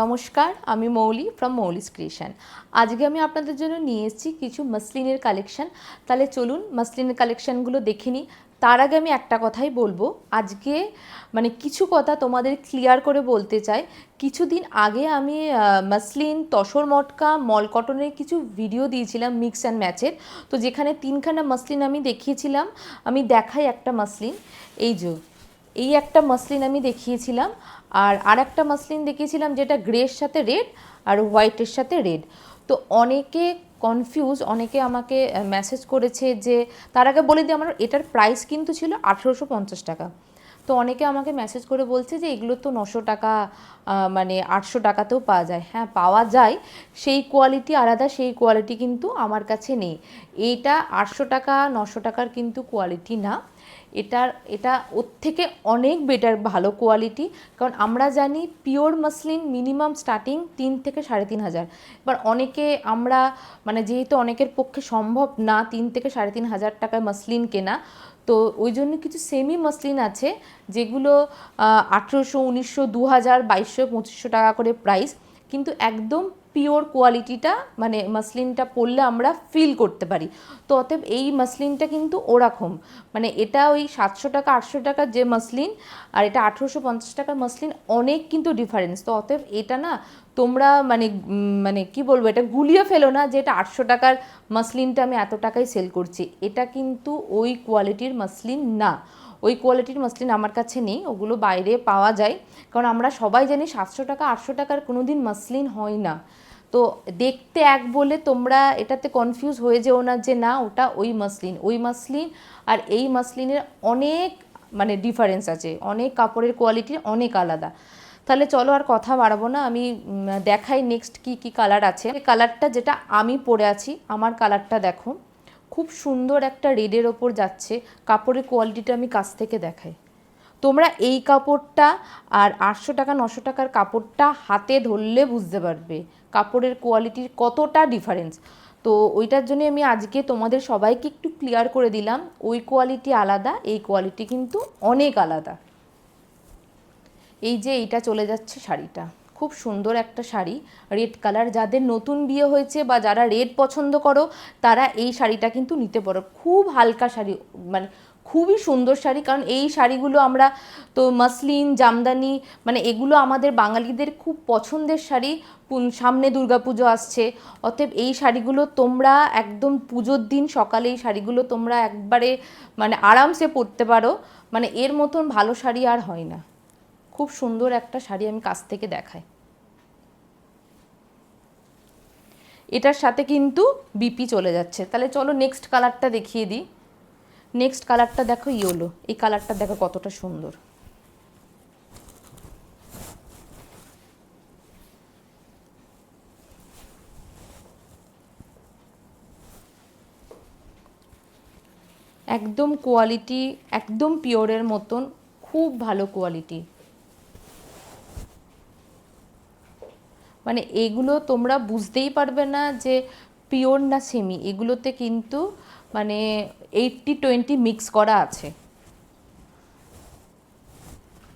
নমস্কার, আমি মৌলি from মৌলিস creation. আজকে আমি আপনাদের জন্য নিয়ে এসেছি কিছু মসলিনের কালেকশন। তাহলে চলুন মসলিনের কালেকশনগুলো দেখে নিই। তার আগে আমি একটা কথাই বলবো, আজকে মানে কিছু কথা তোমাদের ক্লিয়ার করে বলতে চাই। কিছুদিন আগে আমি মসলিন, তসর মটকা, মল কটনের কিছু ভিডিও দিয়েছিলাম মিক্স অ্যান্ড ম্যাচের। তো যেখানে তিনখানা মসলিন আমি দেখিয়েছিলাম, আমি দেখাই একটা মসলিন, এই একটা মসলিন আমি দেখিয়েছিলাম। আর একটা মসলিন দেখিয়েছিলাম যেটা গ্রের সাথে রেড আর হোয়াইটের সাথে রেড। তো অনেকে কনফিউজ, অনেকে আমাকে মেসেজ করেছে যে, তার আগে বলে দিই আমার এটার প্রাইস কিন্তু ছিল 1850 টাকা। তো অনেকে আমাকে মেসেজ করে বলছে যে এগুলো তো 900 টাকা, মানে 800 টাকাতেও পাওয়া যায়। হ্যাঁ, পাওয়া যায়, সেই কোয়ালিটি আলাদা, সেই কোয়ালিটি কিন্তু আমার কাছে নেই। এইটা 800 টাকা 900 টাকার কিন্তু কোয়ালিটি না, এটা ওর থেকে অনেক বেটার, ভালো কোয়ালিটি। কারণ আমরা জানি পিওর মসলিন মিনিমাম স্টার্টিং 3 থেকে 3,500। এবার অনেকে আমরা মানে যেহেতু অনেকের পক্ষে সম্ভব না 3 থেকে 3,500 টাকায় মসলিন কেনা, তো ওই জন্য কিছু সেমি মসলিন আছে যেগুলো 1800, 1900, 2000, 2200, 2500 টাকা করে প্রাইস, কিন্তু একদম পিওর কোয়ালিটিটা মানে মসলিনটা পরলে আমরা ফিল করতে পারি। তো অতএব এই মসলিনটা কিন্তু ওরকম, মানে এটা ওই 700 টাকা 800 টাকার যে মসলিন আর এটা 1850 টাকার মসলিন অনেক কিন্তু ডিফারেন্স। তো অতএব এটা না তোমরা মানে কি বলবো, এটা গুলিয়ে ফেলো না যে এটা 800 টাকার মসলিনটা আমি এত টাকায় সেল করছি। এটা কিন্তু ওই কোয়ালিটির মসলিন না, ওই কোয়ালিটির মসলিন আমার কাছে নেই, ওগুলো বাইরে পাওয়া যায়। কারণ আমরা সবাই জানি 700 টাকা 800 টাকার কোনো দিন মসলিন হয় না। তো দেখতে এক বলে তোমরা এটাতে কনফিউজ হয়ে যেও না যে না ওটা ওই মসলিন আর এই মসলিনের অনেক মানে ডিফারেন্স আছে, অনেক কাপড়ের কোয়ালিটি অনেক আলাদা। তাহলে চলো আর কথা বাড়াবো না, আমি দেখাই নেক্সট কি কি কালার আছে। এই কালারটা যেটা আমি পরে আছি, আমার কালারটা দেখো, খুব সুন্দর একটা রেডের ওপর যাচ্ছে। কাপড়ের কোয়ালিটিটা আমি কাছ থেকে দেখাই। তোমরা এই কাপড়টা আর 800 টাকা 900 টাকার কাপড়টা হাতে ধরলে বুঝতে পারবে কাপড়ের কোয়ালিটির কতটা ডিফারেন্স। তো ওইটার জন্য আমি আজকে তোমাদের সবাইকে একটু ক্লিয়ার করে দিলাম, ওই কোয়ালিটি আলাদা, এই কোয়ালিটি কিন্তু অনেক আলাদা। এই যে এইটা চলে যাচ্ছে শাড়িটা, খুব সুন্দর একটা শাড়ি, রেড কালার। যাদের নতুন বিয়ে হয়েছে বা যারা রেড পছন্দ করো তারা এই শাড়িটা কিন্তু নিতে পারো। খুব হালকা শাড়ি, মানে খুবই সুন্দর শাড়ি। কারণ এই শাড়িগুলো আমরা তো মসলিন, জামদানি, মানে এগুলো আমাদের বাঙালিদের খুব পছন্দের শাড়ি। সামনে দুর্গাপুজো আসছে, অতএব এই শাড়িগুলো তোমরা একদম পুজোর দিন সকালে এই শাড়িগুলো তোমরা একবারে মানে আরামসে পরতে পারো। মানে এর মতন ভালো শাড়ি আর হয় না। খুব সুন্দর একটা শাড়ি, আমি কাছ থেকে দেখাই। এটার সাথে কিন্তু বিপি চলে যাচ্ছে। তাহলে চলো নেক্সট কালারটা দেখিয়ে দিই। নেক্সট কালারটা দেখো, ইয়েলো। এই কালারটা দেখো কতটা সুন্দর। একদম কোয়ালিটি একদম পিওরের মতন, খুব ভালো কোয়ালিটি। মানে এগুলো তোমরা বুঝতেই পারবে না যে পিওর না সেমি, এগুলোতে কিন্তু মানে 80-20 মিক্স করা আছে।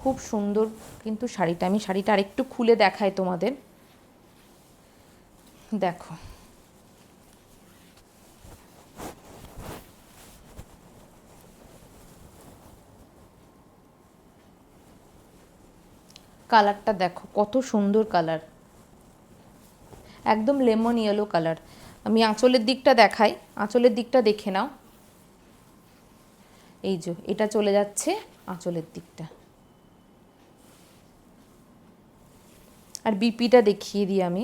খুব সুন্দর কিন্তু শাড়িটা, আমি শাড়িটা আরেকটু খুলে দেখাই তোমাদের। দেখো কালারটা, দেখো কত সুন্দর কালার, একদম লেমন ইয়েলো কালার। আমি আঁচলের দিকটা দেখাই, আঁচলের দিকটা দেখে নাও। এই যে এটা চলে যাচ্ছে আঁচলের দিকটা। আর বিপিটা দেখিয়ে দিই আমি।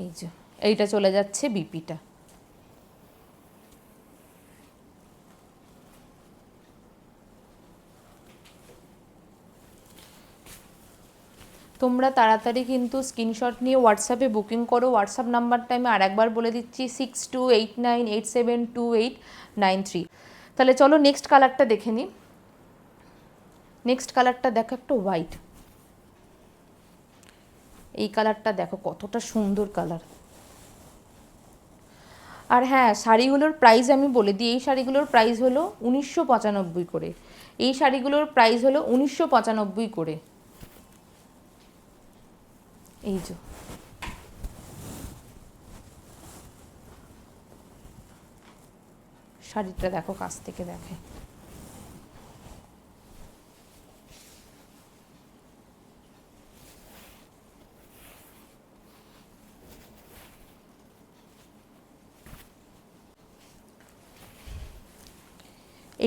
এই যে এইটা চলে যাচ্ছে বিপিটা। তোমরা তাড়াতাড়ি কিন্তু স্ক্রিনশট নিয়ে হোয়াটসঅ্যাপে বুকিং করো। হোয়াটসঅ্যাপ নাম্বারটা আমি আরেকবার বলে দিচ্ছি, 6289872893। তাহলে চলো নেক্সট কালারটা দেখে নিই। নেক্সট কালারটা দেখো, একটা হোয়াইট। এই কালারটা দেখো কতটা সুন্দর কালার। আর হ্যাঁ, শাড়িগুলোর প্রাইস আমি বলে দিই, এই শাড়িগুলোর প্রাইস হলো 1995 করে। এই শাড়িগুলোর প্রাইস হলো 1995 করে। এই যে শাড়িটা দেখো, কাছ থেকে দেখে।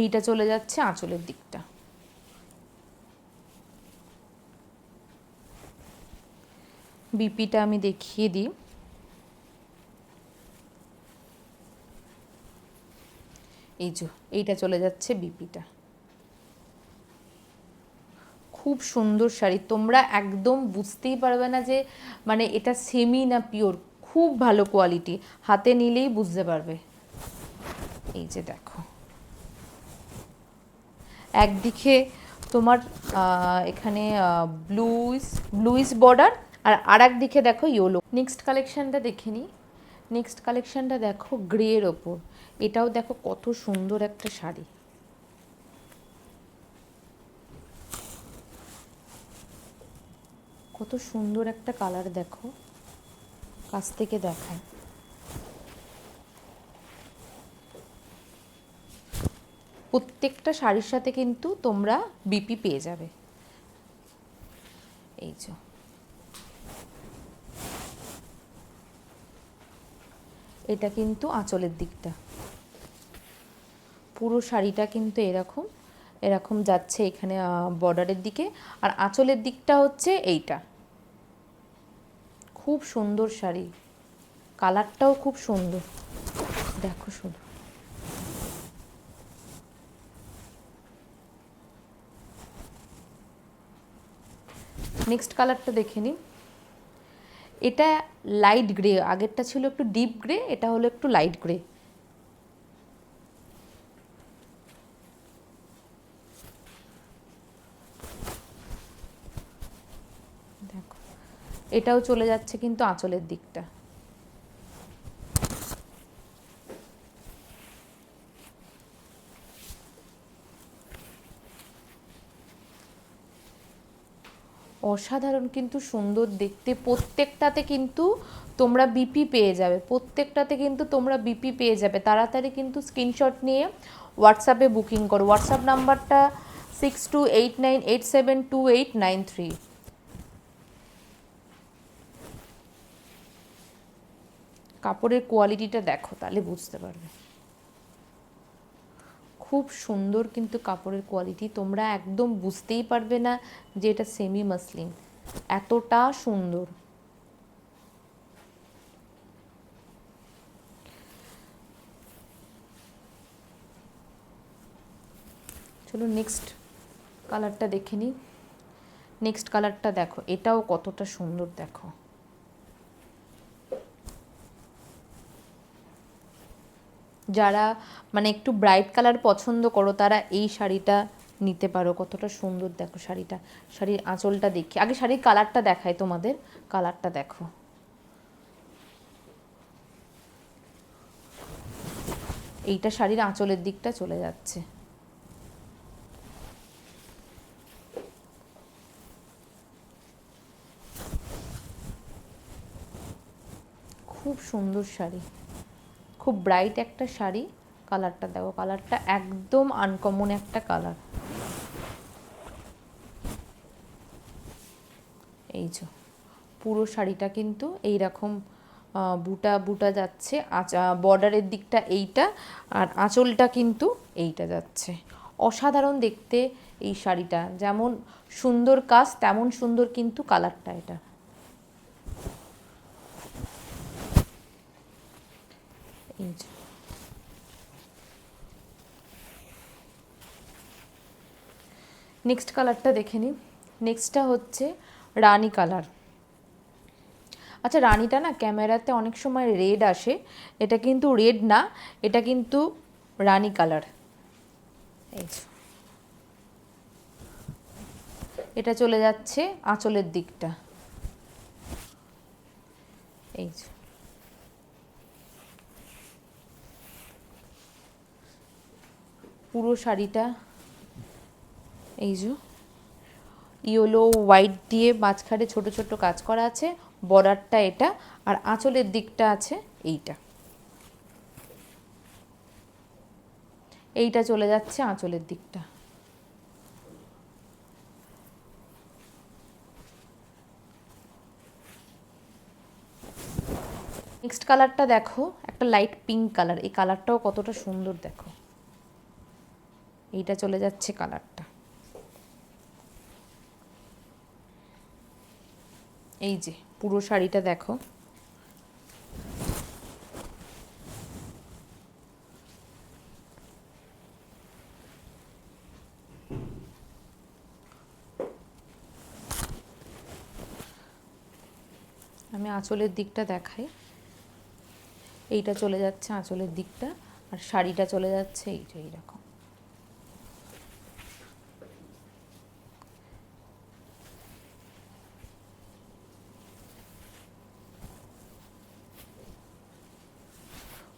এইটা চলে যাচ্ছে আঁচলের দিকটা। বিপিটা আমি দেখিয়ে দিই। এই যে এইটা চলে যাচ্ছে বিপিটা। খুব সুন্দর শাড়ি, তোমরা একদম বুঝতেই পারবে না যে মানে এটা সেমি না পিওর, খুব ভালো কোয়ালিটি, হাতে নিলেই বুঝতে পারবে। এই যে দেখো, একদিকে তোমার এখানে ব্লুইস বর্ডার, আর আরেক দিকে দেখো ইয়েলো। নেক্সট কালেকশনটা দেখে নিই। নেক্সট কালেকশনটা দেখো গ্রের ওপর, এটাও দেখো কত সুন্দর একটা শাড়ি। কত সুন্দর একটা কালার দেখো, কাছ থেকে দেখায়। প্রত্যেকটা শাড়ির সাথে কিন্তু তোমরা বিপি পেয়ে যাবে। এই যে এটা কিন্তু আঁচলের দিকটা, পুরো শাড়িটা কিন্তু এরকম এরকম যাচ্ছে এখানে বর্ডারের দিকে, আর আঁচলের দিকটা হচ্ছে এইটা। খুব সুন্দর শাড়ি, কালারটাও খুব সুন্দর, দেখো শুধু। নেক্সট কালারটা দেখে নিই। এটা লাইট গ্রে, আগেরটা ছিল একটু ডিপ গ্রে, এটা হলো একটু লাইট গ্রে। দেখো এটাও চলে যাচ্ছে কিন্তু আঁচলের দিকটা। অসাধারণ কিন্তু সুন্দর দেখতে, প্রত্যেকটাতে কিন্তু তোমরা বিপি পেয়ে যাবে, প্রত্যেকটাতে কিন্তু তোমরা বিপি পেয়ে যাবে। তাড়াতাড়ি কিন্তু স্ক্রিনশট নিয়ে হোয়াটসঅ্যাপে বুকিং করো। হোয়াটসঅ্যাপ নাম্বারটা 6289872893। কাপড়ের কোয়ালিটিটা দেখো, তাহলে বুঝতে পারবে। খুব সুন্দর কিন্তু কাপড়ের কোয়ালিটি, তোমরা একদম বুঝতেই পারবে না যে এটা সেমি মাসলিন, এতটা সুন্দর। চলো নেক্সট কালারটা দেখে নিই। নেক্সট কালারটা দেখো, এটাও কতটা সুন্দর দেখো। যারা মানে একটু ব্রাইট কালার পছন্দ করো তারা এই শাড়িটা নিতে পারো। কতটা সুন্দর দেখো শাড়িটা। শাড়ির আঁচলটা দেখি আগে, শাড়ির কালারটা দেখায় তোমাদের। কালারটা দেখো, এইটা শাড়ির আঁচলের দিকটা চলে যাচ্ছে। খুব সুন্দর শাড়ি, খুব ব্রাইট একটা শাড়ি। কালারটা দেখো, কালারটা একদম আনকমন একটা কালার। এই যে পুরো শাড়িটা কিন্তু এইরকম বুটা বুটা যাচ্ছে, বর্ডারের দিকটা এইটা, আর আঁচলটা কিন্তু এইটা যাচ্ছে। অসাধারণ দেখতে এই শাড়িটা, যেমন সুন্দর কাজ তেমন সুন্দর কিন্তু কালারটা। এটা এই যে নেক্সট কালারটা দেখে নিই। নেক্সটটা হচ্ছে রানী কালার। আচ্ছা, রানীটা না ক্যামেরাতে অনেক সময় রেড আসে, এটা কিন্তু রেড না, এটা কিন্তু রানী কালার। এই এটা চলে যাচ্ছে আঁচলের দিকটা। এই যে পুরো শাড়িটা এই যে ইয়েলো হোয়াইট দিয়ে মাঝখানে ছোট ছোট কাজ করা আছে, বর্ডারটা এটা, আর আঁচলের দিকটা আছে এইটা। এইটা চলে যাচ্ছে আঁচলের দিকটা। নেক্সট কালারটা দেখো, একটা লাইট পিঙ্ক কালার, এই কালারটাও কতটা সুন্দর দেখো। এইটা চলে যাচ্ছে কালারটা। এই যে পুরো শাড়িটা দেখো, আমি আঁচলের দিকটা দেখাই। এইটা চলে যাচ্ছে আঁচলের দিকটা, আর শাড়িটা চলে যাচ্ছে এইটা এইরকম।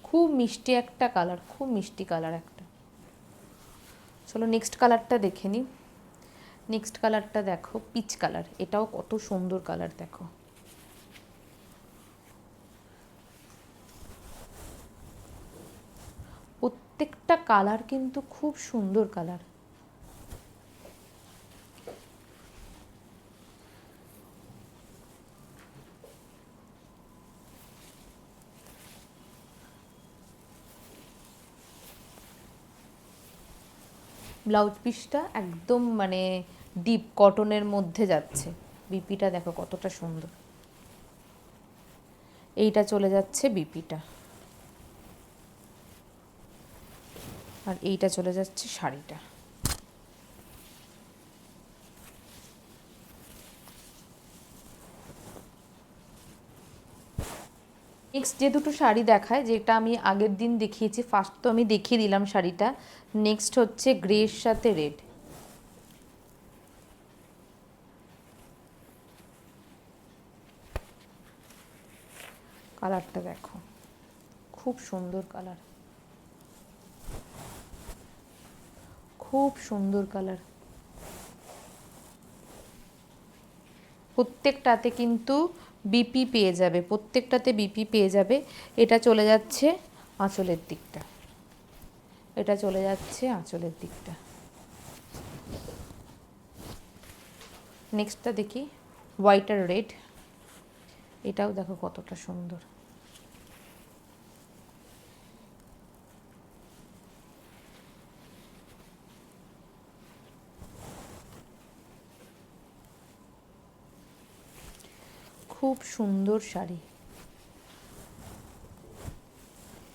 খুব মিষ্টি একটা কালার, খুব মিষ্টি কালার একটা। চলো নেক্সট কালারটা দেখে নিই। নেক্সট কালারটা দেখো, পিচ কালার, এটাও কত সুন্দর কালার দেখো। প্রত্যেকটা কালার কিন্তু খুব সুন্দর কালার। ব্লাউজ পিসটা একদম মানে ডিপ কটনের মধ্যে যাচ্ছে। বিপিটা দেখো কতটা সুন্দর। এইটা চলে যাচ্ছে বিপিটা, আর এইটা চলে যাচ্ছে শাড়িটা। নেক্সট যে দুটো শাড়ি দেখায়, যেটা আমি আগের দিন দেখিয়েছি, ফার্স্ট তো আমি দেখিয়ে দিলাম শাড়িটা। নেক্সট হচ্ছে গ্রের সাথে রেড। কালারটা দেখো, খুব সুন্দর কালার, খুব সুন্দর কালার। প্রত্যেকটাতে কিন্তু বিপি পেয়ে যাবে, প্রত্যেকটাতে বিপি পেয়ে যাবে। এটা চলে যাচ্ছে আঁচলের দিকটা, এটা চলে যাচ্ছে আঁচলের দিকটা। নেক্সটটা দেখি, হোয়াইট আর রেড। এটাও দেখো কতটা সুন্দর। খুব সুন্দর শাড়ি।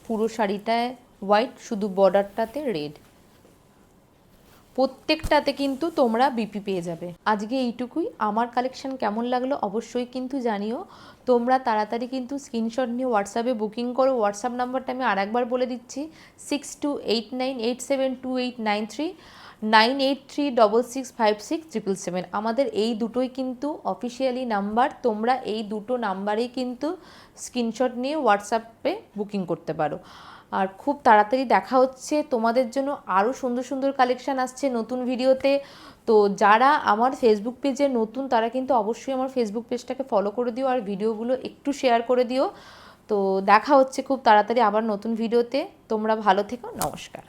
পুরো শাড়িটায় হোয়াইট, শুধু বর্ডারটাতে রেড। প্রত্যেকটাতে কিন্তু তোমরা বিপি পেয়ে যাবে। আজকে এইটুকুই। আমার কালেকশন কেমন লাগলো অবশ্যই কিন্তু জানিও। তোমরা তাড়াতাড়ি কিন্তু স্ক্রিনশট নিয়ে হোয়াটসঅ্যাপে বুকিং করো। হোয়াটসঅ্যাপ নাম্বারটা আমি আরেকবার বলে দিচ্ছি, 6289872893, 9836656777। আমাদের এই দুটোই কিন্তু অফিসিয়ালি নাম্বার। তোমরা এই দুটো নাম্বারেই কিন্তু স্ক্রিনশট নিয়ে হোয়াটসঅ্যাপে বুকিং করতে পারো। আর খুব তাড়াতাড়ি দেখা হচ্ছে, তোমাদের জন্য আরও সুন্দর সুন্দর কালেকশান আসছে নতুন ভিডিওতে। তো যারা আমার ফেসবুক পেজে নতুন, তারা কিন্তু অবশ্যই আমার ফেসবুক পেজটাকে ফলো করে দিও, আর ভিডিওগুলো একটু শেয়ার করে দিও। তো দেখা হচ্ছে খুব তাড়াতাড়ি আবার নতুন ভিডিওতে। তোমরা ভালো থেকো, নমস্কার।